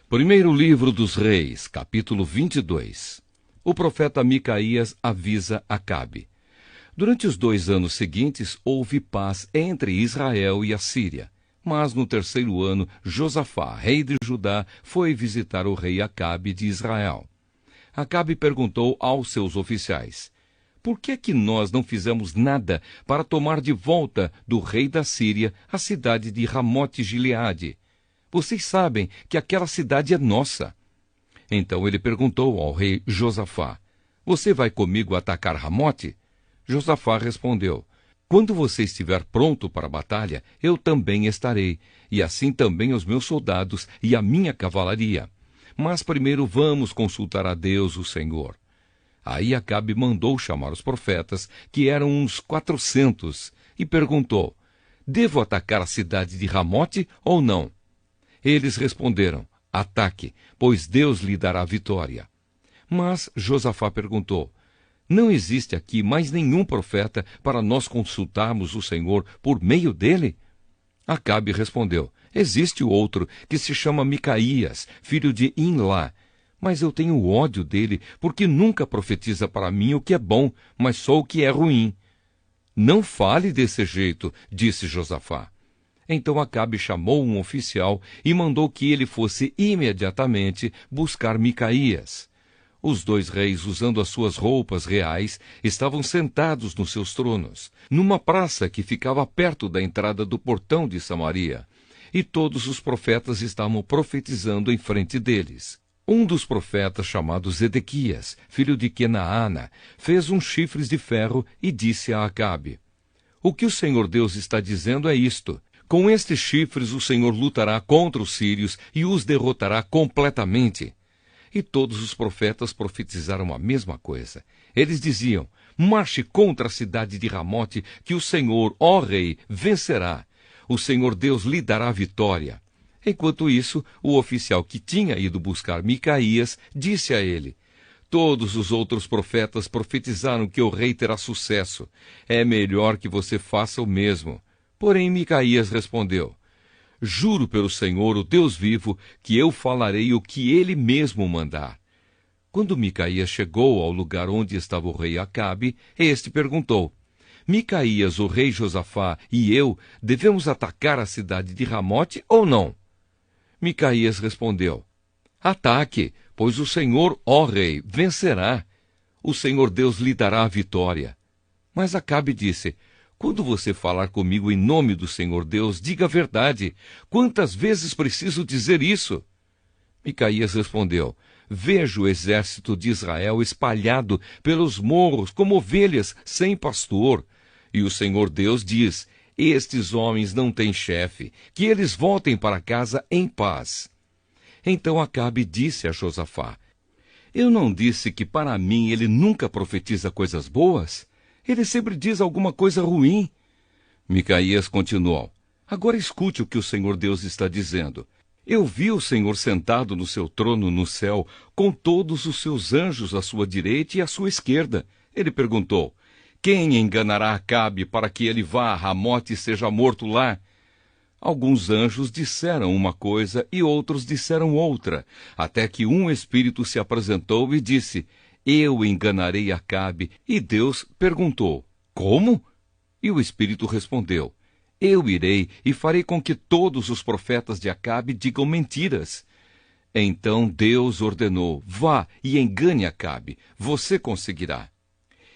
Primeiro livro dos Reis, capítulo 22. O profeta Micaías avisa Acabe. Durante os 2 anos seguintes, houve paz entre Israel e a Síria. Mas no 3º ano, Josafá, rei de Judá, foi visitar o rei Acabe de Israel. Acabe perguntou aos seus oficiais: por que é que nós não fizemos nada para tomar de volta do rei da Síria a cidade de Ramote-Gileade? Vocês sabem que aquela cidade é nossa. Então ele perguntou ao rei Josafá: você vai comigo atacar Ramote? Josafá respondeu: quando você estiver pronto para a batalha, eu também estarei, e assim também os meus soldados e a minha cavalaria. Mas primeiro vamos consultar a Deus, o Senhor. Aí Acabe mandou chamar os profetas, que eram uns 400, e perguntou: devo atacar a cidade de Ramote ou não? Eles responderam: ataque, pois Deus lhe dará vitória. Mas Josafá perguntou: não existe aqui mais nenhum profeta para nós consultarmos o Senhor por meio dele? Acabe respondeu: existe outro que se chama Micaías, filho de Imlá. Mas eu tenho ódio dele, porque nunca profetiza para mim o que é bom, mas só o que é ruim. Não fale desse jeito, disse Josafá. Então Acabe chamou um oficial e mandou que ele fosse imediatamente buscar Micaías. Os 2 reis, usando as suas roupas reais, estavam sentados nos seus tronos, numa praça que ficava perto da entrada do portão de Samaria. E todos os profetas estavam profetizando em frente deles. Um dos profetas, chamado Zedequias, filho de Kenaana, fez uns chifres de ferro e disse a Acabe: o que o Senhor Deus está dizendo é isto: com estes chifres o Senhor lutará contra os sírios e os derrotará completamente. E todos os profetas profetizaram a mesma coisa. Eles diziam: marche contra a cidade de Ramote, que o Senhor, ó rei, vencerá. O Senhor Deus lhe dará vitória. Enquanto isso, o oficial que tinha ido buscar Micaías disse a ele: todos os outros profetas profetizaram que o rei terá sucesso. É melhor que você faça o mesmo. Porém, Micaías respondeu: juro pelo Senhor, o Deus vivo, que eu falarei o que ele mesmo mandar. Quando Micaías chegou ao lugar onde estava o rei Acabe, este perguntou: Micaías, o rei Josafá, e eu devemos atacar a cidade de Ramote ou não? Micaías respondeu: ataque, pois o Senhor, ó rei, vencerá. O Senhor Deus lhe dará a vitória. Mas Acabe disse: quando você falar comigo em nome do Senhor Deus, diga a verdade. Quantas vezes preciso dizer isso? Micaías respondeu: vejo o exército de Israel espalhado pelos morros como ovelhas sem pastor. E o Senhor Deus diz: estes homens não têm chefe, que eles voltem para casa em paz. Então Acabe disse a Josafá: eu não disse que para mim ele nunca profetiza coisas boas? Ele sempre diz alguma coisa ruim. Micaías continuou: agora escute o que o Senhor Deus está dizendo. Eu vi o Senhor sentado no seu trono no céu, com todos os seus anjos à sua direita e à sua esquerda. Ele perguntou: quem enganará Acabe para que ele vá a Ramote e seja morto lá? Alguns anjos disseram uma coisa e outros disseram outra, até que um espírito se apresentou e disse: eu enganarei Acabe. E Deus perguntou: como? E o Espírito respondeu: eu irei e farei com que todos os profetas de Acabe digam mentiras. Então Deus ordenou: vá e engane Acabe, você conseguirá.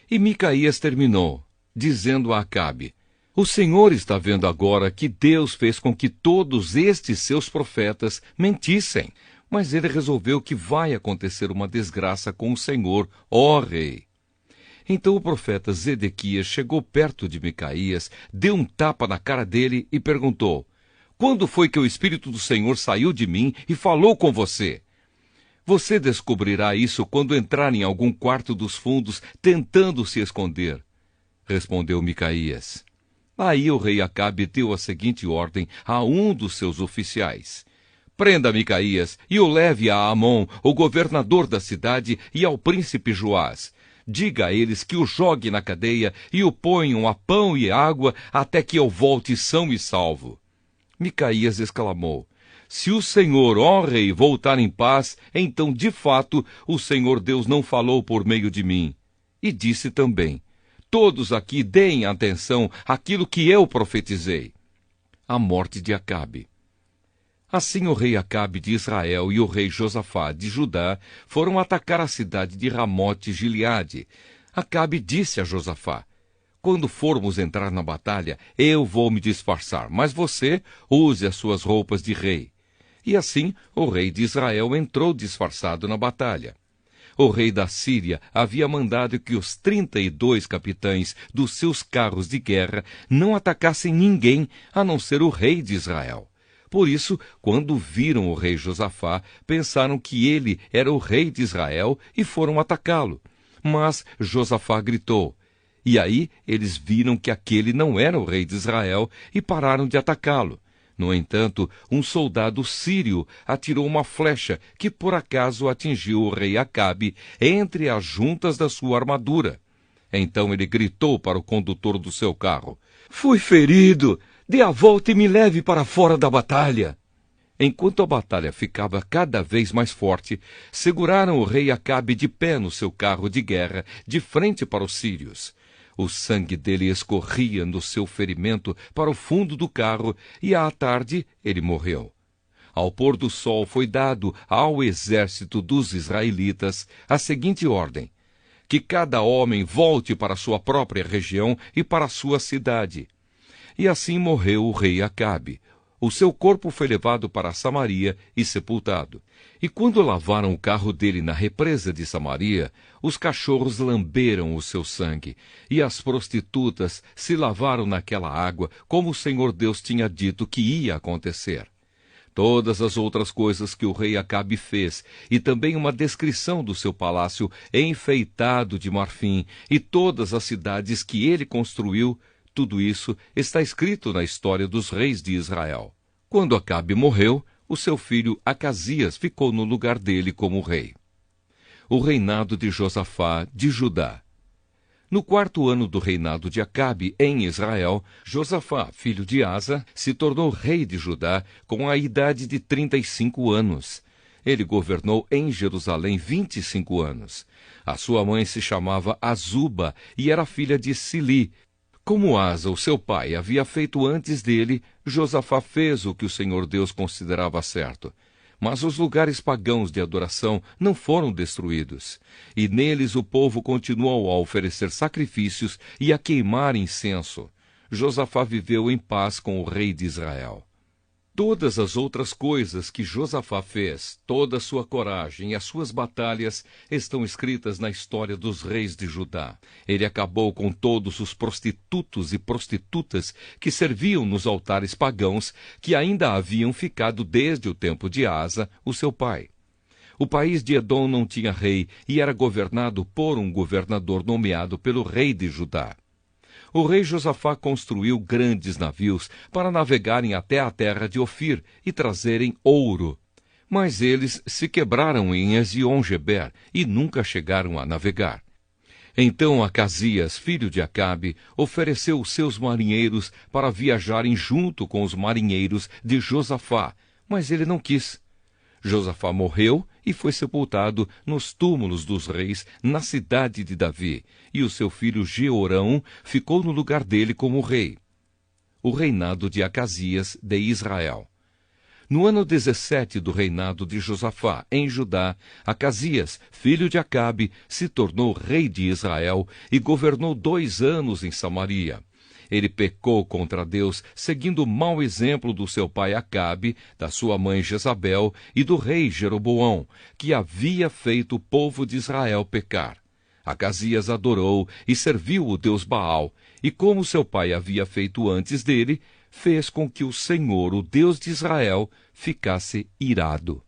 E Micaías terminou, dizendo a Acabe: o Senhor está vendo agora que Deus fez com que todos estes seus profetas mentissem. Mas ele resolveu que vai acontecer uma desgraça com o Senhor, ó rei. Então o profeta Zedequias chegou perto de Micaías, deu um tapa na cara dele e perguntou: quando foi que o Espírito do Senhor saiu de mim e falou com você? Você descobrirá isso quando entrar em algum quarto dos fundos tentando se esconder. Respondeu Micaías. Aí o rei Acabe deu a seguinte ordem a um dos seus oficiais: prenda Micaías e o leve a Amon, o governador da cidade, e ao príncipe Joás. Diga a eles que o jogue na cadeia e o ponham a pão e água até que eu volte são e salvo. Micaías exclamou: Se o Senhor, ó rei, voltar em paz, então, de fato, o Senhor Deus não falou por meio de mim. E disse também: todos aqui deem atenção àquilo que eu profetizei. A morte de Acabe. Assim o rei Acabe de Israel e o rei Josafá de Judá foram atacar a cidade de Ramote-Gileade. Acabe disse a Josafá: quando formos entrar na batalha, eu vou me disfarçar, mas você use as suas roupas de rei. E assim o rei de Israel entrou disfarçado na batalha. O rei da Síria havia mandado que os 32 capitães dos seus carros de guerra não atacassem ninguém a não ser o rei de Israel. Por isso, quando viram o rei Josafá, pensaram que ele era o rei de Israel e foram atacá-lo. Mas Josafá gritou. E aí eles viram que aquele não era o rei de Israel e pararam de atacá-lo. No entanto, um soldado sírio atirou uma flecha que por acaso atingiu o rei Acabe entre as juntas da sua armadura. Então ele gritou para o condutor do seu carro: fui ferido! Dê a volta e me leve para fora da batalha. Enquanto a batalha ficava cada vez mais forte, seguraram o rei Acabe de pé no seu carro de guerra, de frente para os sírios. O sangue dele escorria no seu ferimento para o fundo do carro, e à tarde ele morreu. Ao pôr do sol foi dado ao exército dos israelitas a seguinte ordem: que cada homem volte para sua própria região e para sua cidade. E assim morreu o rei Acabe. O seu corpo foi levado para Samaria e sepultado. E quando lavaram o carro dele na represa de Samaria, os cachorros lamberam o seu sangue, e as prostitutas se lavaram naquela água, como o Senhor Deus tinha dito que ia acontecer. Todas as outras coisas que o rei Acabe fez, e também uma descrição do seu palácio enfeitado de marfim, e todas as cidades que ele construiu, tudo isso está escrito na história dos reis de Israel. Quando Acabe morreu, o seu filho Acasias ficou no lugar dele como rei. O reinado de Josafá de Judá. No 4º ano do reinado de Acabe em Israel, Josafá, filho de Asa, se tornou rei de Judá com a idade de 35 anos. Ele governou em Jerusalém 25 anos. A sua mãe se chamava Azuba e era filha de Sili. Como Asa, o seu pai, havia feito antes dele, Josafá fez o que o Senhor Deus considerava certo. Mas os lugares pagãos de adoração não foram destruídos, e neles o povo continuou a oferecer sacrifícios e a queimar incenso. Josafá viveu em paz com o rei de Israel. Todas as outras coisas que Josafá fez, toda a sua coragem e as suas batalhas estão escritas na história dos reis de Judá. Ele acabou com todos os prostitutos e prostitutas que serviam nos altares pagãos que ainda haviam ficado desde o tempo de Asa, o seu pai. O país de Edom não tinha rei e era governado por um governador nomeado pelo rei de Judá. O rei Josafá construiu grandes navios para navegarem até a terra de Ofir e trazerem ouro. Mas eles se quebraram em Ezion-Geber e nunca chegaram a navegar. Então Acasias, filho de Acabe, ofereceu os seus marinheiros para viajarem junto com os marinheiros de Josafá, mas ele não quis. Josafá morreu e foi sepultado nos túmulos dos reis na cidade de Davi, e o seu filho Jeorão ficou no lugar dele como rei. O reinado de Acasias de Israel. No ano 17 do reinado de Josafá, em Judá, Acasias, filho de Acabe, se tornou rei de Israel e governou 2 anos em Samaria. Ele pecou contra Deus, seguindo o mau exemplo do seu pai Acabe, da sua mãe Jezabel e do rei Jeroboão, que havia feito o povo de Israel pecar. Acasias adorou e serviu o deus Baal, e como seu pai havia feito antes dele, fez com que o Senhor, o Deus de Israel, ficasse irado.